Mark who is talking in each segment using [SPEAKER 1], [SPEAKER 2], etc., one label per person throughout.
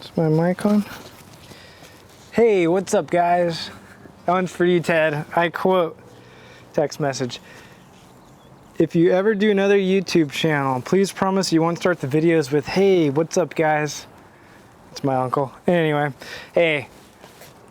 [SPEAKER 1] Is my mic on? Hey, what's up, guys? That one's for you, Ted. I quote, text message. If you ever do another YouTube channel, please promise you won't start the videos with, hey, what's up, guys? It's my uncle. Anyway, hey,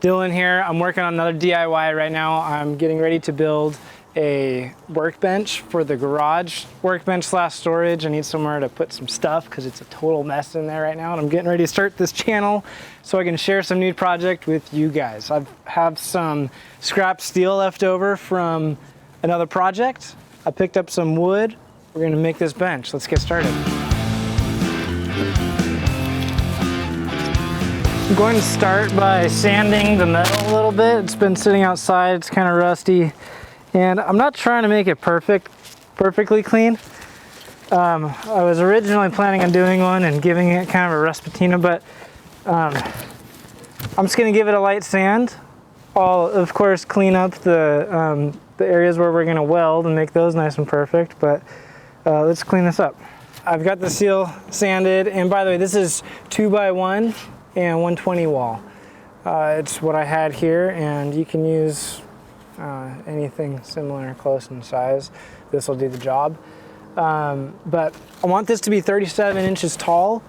[SPEAKER 1] Dylan here. I'm working on another DIY right now. I'm getting ready to build a workbench for the garage, workbench / storage. I need somewhere to put some stuff because it's a total mess in there right now, and I'm getting ready to start this channel so I can share some new project with you guys. I have some scrap steel left over from another project. I picked up some wood. We're gonna make this bench. Let's get started. I'm going to start by sanding the metal a little bit. It's been sitting outside, it's kind of rusty. And I'm not trying to make it perfectly clean. I was originally planning on doing one and giving it kind of a rust patina, but I'm just gonna give it a light sand. I'll, of course, clean up the areas where we're gonna weld and make those nice and perfect, but let's clean this up. I've got the seal sanded, and by the way, this is 2x1 and 120 wall. It's what I had here, and you can use anything similar, close in size. This will do the job. But I want this to be 37 inches tall.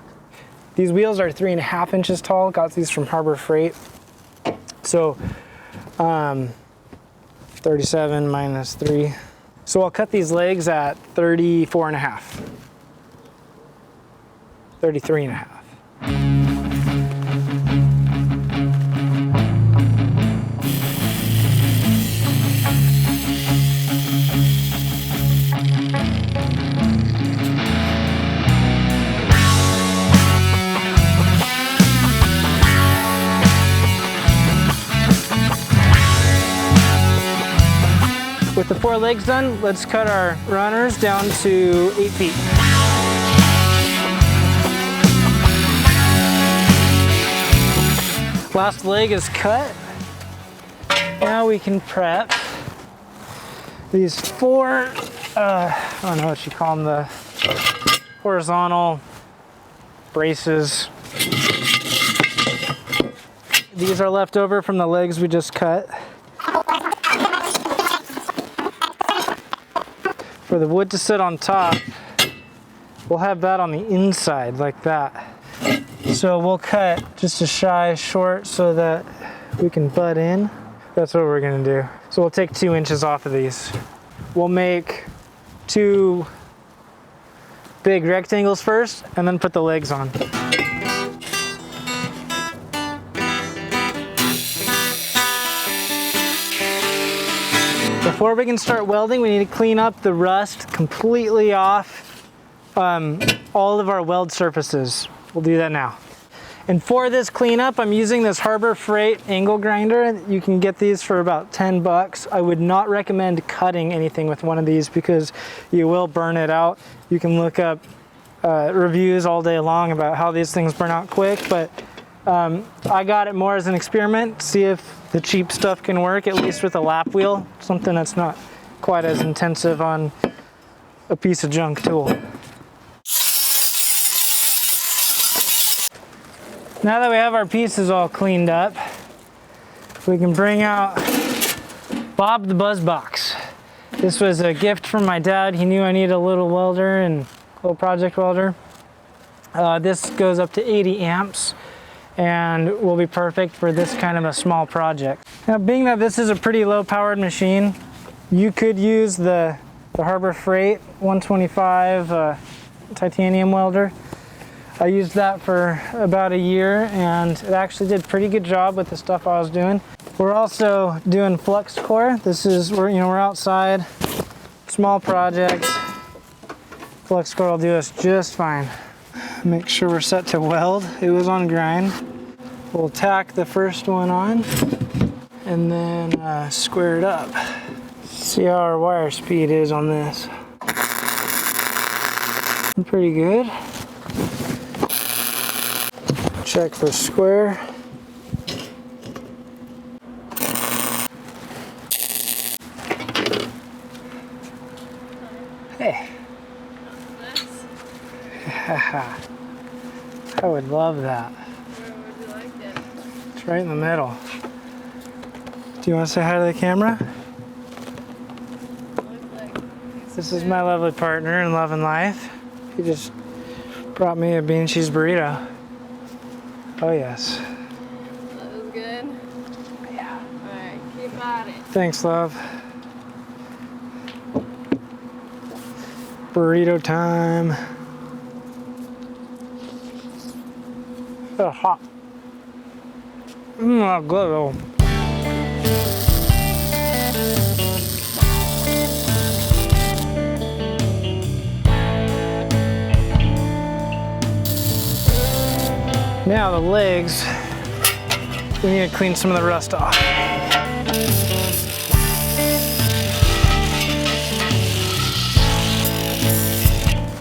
[SPEAKER 1] These wheels are 3.5 inches tall. Got these from Harbor Freight. So 37 minus 3. So I'll cut these legs at 34.5. 33.5. With the 4 legs done, let's cut our runners down to 8 feet. Last leg is cut. Now we can prep these 4, I don't know what you call them, the horizontal braces. These are left over from the legs we just cut. For the wood to sit on top, we'll have that on the inside like that. So we'll cut just a shy short so that we can butt in. That's what we're gonna do. So we'll take 2 inches off of these. We'll make 2 big rectangles first and then put the legs on. Before we can start welding, we need to clean up the rust completely off all of our weld surfaces. We'll do that now. And for this cleanup, I'm using this Harbor Freight angle grinder. You can get these for about 10 bucks. I would not recommend cutting anything with one of these because you will burn it out. You can look up reviews all day long about how these things burn out quick, but I got it more as an experiment, see if the cheap stuff can work, at least with a lap wheel, something that's not quite as intensive on a piece of junk tool. Now that we have our pieces all cleaned up, we can bring out Bob the Buzz Box. This was a gift from my dad. He knew I needed a little welder and a little project welder. This goes up to 80 amps. And will be perfect for this kind of a small project. Now, being that this is a pretty low powered machine, you could use the Harbor Freight 125 titanium welder. I used that for about a year and it actually did a pretty good job with the stuff I was doing. We're also doing Flux-Cored. This is, we're outside, small project. Flux-Cored will do us just fine. Make sure we're set to weld. It was on grind. We'll tack the first one on and then square it up. See how our wire speed is on this. Pretty good. Check for square. Hey. I would love that.
[SPEAKER 2] Where
[SPEAKER 1] right in the middle. Do you want to say hi to the camera? This is my lovely partner in love and life. He just brought me a bean and cheese burrito. Oh yes.
[SPEAKER 2] That was good?
[SPEAKER 1] Yeah.
[SPEAKER 2] Alright, keep at it.
[SPEAKER 1] Thanks, love. Burrito time. Oh, hot. Mmm, good. Oh. Now the legs, we need to clean some of the rust off.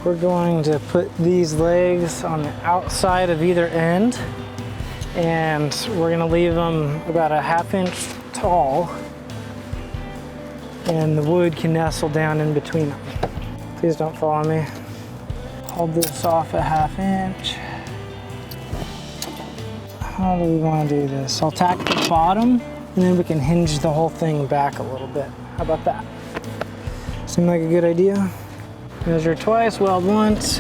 [SPEAKER 1] We're going to put these legs on the outside of either end, and we're going to leave them about a 1/2 inch tall, and the wood can nestle down in between them. Please don't fall on me. Hold this off a 1/2 inch. How do we want to do this? I'll tack the bottom, and then we can hinge the whole thing back a little bit. How about that? Seem like a good idea? Measure twice, weld once.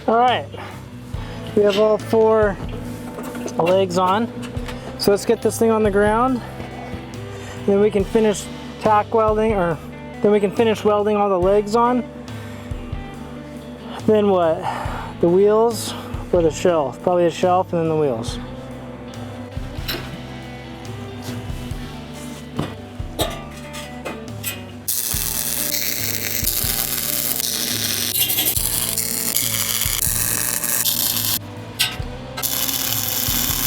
[SPEAKER 1] All right, we have all 4 legs on. So let's get this thing on the ground. And then we can finish tack welding, or then we can finish welding all the legs on. Then what? The wheels or the shelf? Probably the shelf and then the wheels.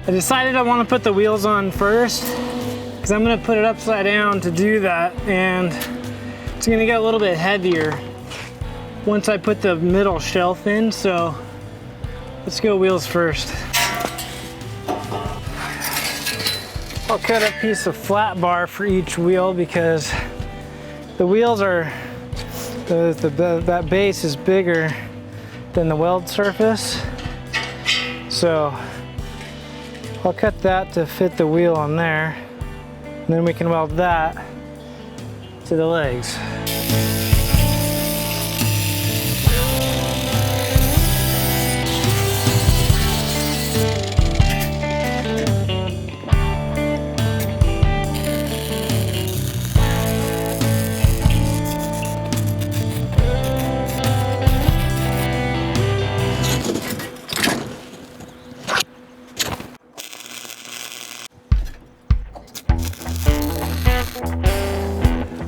[SPEAKER 1] I decided I want to put the wheels on first because I'm going to put it upside down to do that, and it's going to get a little bit heavier once I put the middle shelf in, so let's go wheels first. I'll cut a piece of flat bar for each wheel because the wheels are, that base is bigger than the weld surface, so I'll cut that to fit the wheel on there, and then we can weld that to the legs.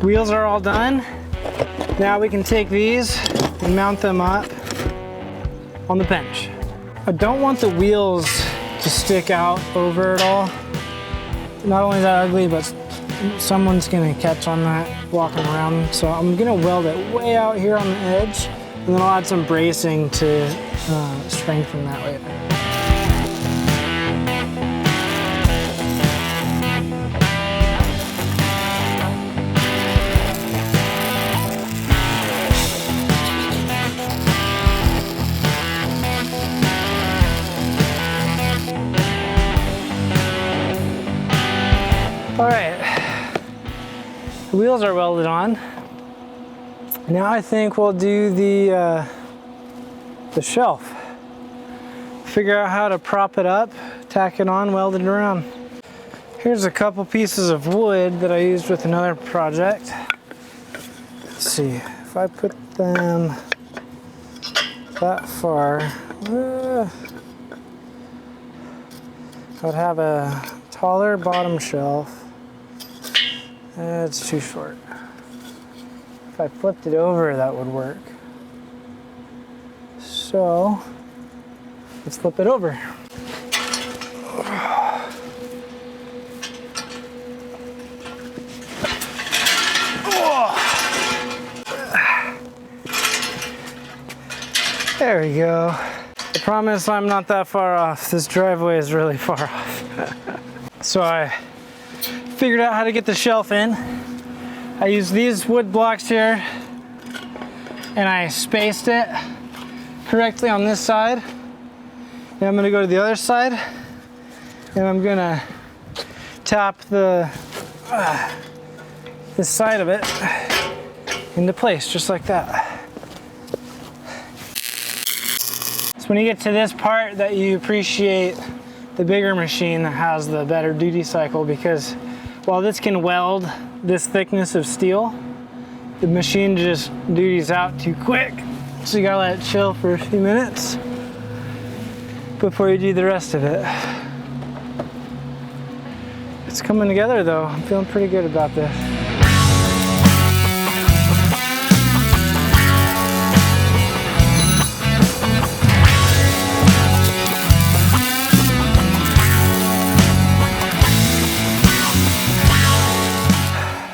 [SPEAKER 1] Wheels are all done. Now we can take these and mount them up on the bench. I don't want the wheels to stick out over it all. Not only is that ugly, but someone's gonna catch on that walking around. So I'm gonna weld it way out here on the edge, and then I'll add some bracing to strengthen that later. All right, the wheels are welded on. Now I think we'll do the shelf. Figure out how to prop it up, tack it on, weld it around. Here's a couple pieces of wood that I used with another project. Let's see, if I put them that far, I would have a taller bottom shelf. It's too short. If I flipped it over, that would work. So, let's flip it over. There we go. I promise I'm not that far off. This driveway is really far off. So I figured out how to get the shelf in. I use these wood blocks here, and I spaced it correctly on this side. And I'm gonna go to the other side, and I'm gonna tap this side of it into place, just like that. So when you get to this part that you appreciate the bigger machine that has the better duty cycle, because while this can weld this thickness of steel, the machine just duties out too quick. So you gotta let it chill for a few minutes before you do the rest of it. It's coming together though. I'm feeling pretty good about this.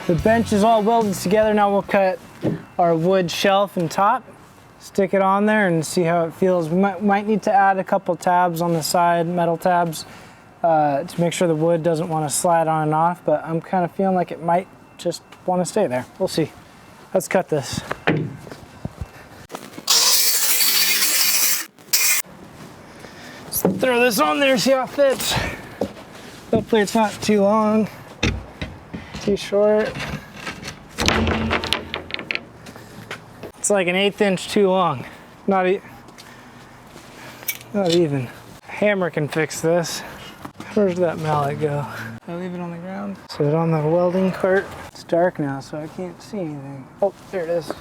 [SPEAKER 1] The bench is all welded together. Now we'll cut our wood shelf and top, stick it on there and see how it feels. We might need to add a couple tabs on the side, metal tabs, to make sure the wood doesn't want to slide on and off, but I'm kind of feeling like it might just want to stay there. We'll see. Let's cut this. Let's throw this on there, see how it fits. Hopefully it's not too long, too short. It's like an 1/8 inch too long. Not even. Hammer can fix this. Where's that mallet go? I leave it on the ground. Set it on the welding cart. It's dark now, so I can't see anything. Oh, there it is.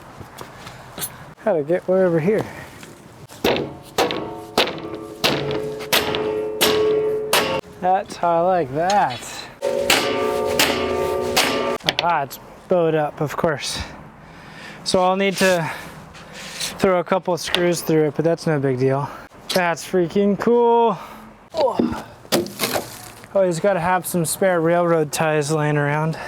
[SPEAKER 1] How to get way over here? That's how I like that. Ah, it's bowed up, of course. So I'll need to throw a couple of screws through it, but that's no big deal. That's freaking cool. Oh. Always got to have some spare railroad ties laying around.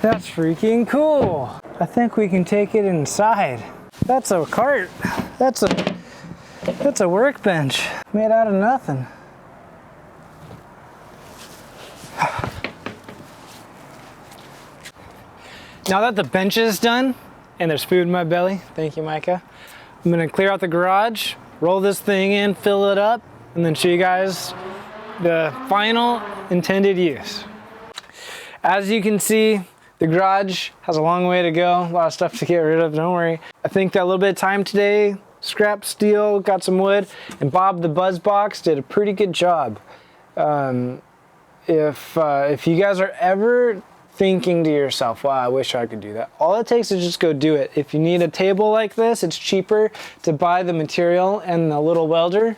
[SPEAKER 1] That's freaking cool. I think we can take it inside. That's a cart. That's a workbench made out of nothing. Now that the bench is done and there's food in my belly, thank you, Micah, I'm gonna clear out the garage, roll this thing in, fill it up, and then show you guys the final intended use. As you can see, the garage has a long way to go, a lot of stuff to get rid of, don't worry. I think that a little bit of time today, scrap steel, got some wood, and Bob the Buzz Box did a pretty good job. If you guys are ever thinking to yourself, wow, I wish I could do that, all it takes is just go do it. If you need a table like this, it's cheaper to buy the material and the little welder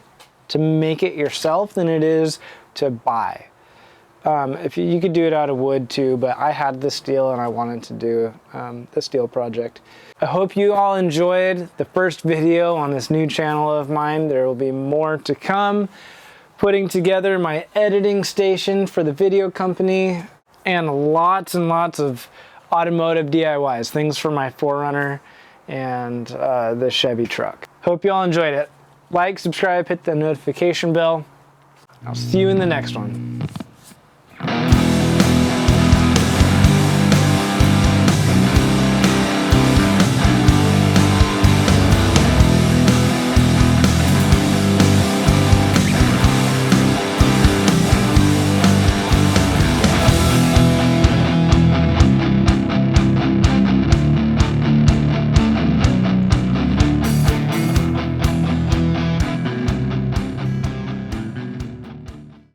[SPEAKER 1] to make it yourself than it is to buy. If you could do it out of wood too, but I had the steel and I wanted to do the steel project. I hope you all enjoyed the first video on this new channel of mine. There will be more to come. Putting together my editing station for the video company, and lots of automotive DIYs, things for my 4Runner and the Chevy truck. Hope you all enjoyed it. Like, subscribe, hit the notification bell. I'll see you in the next one.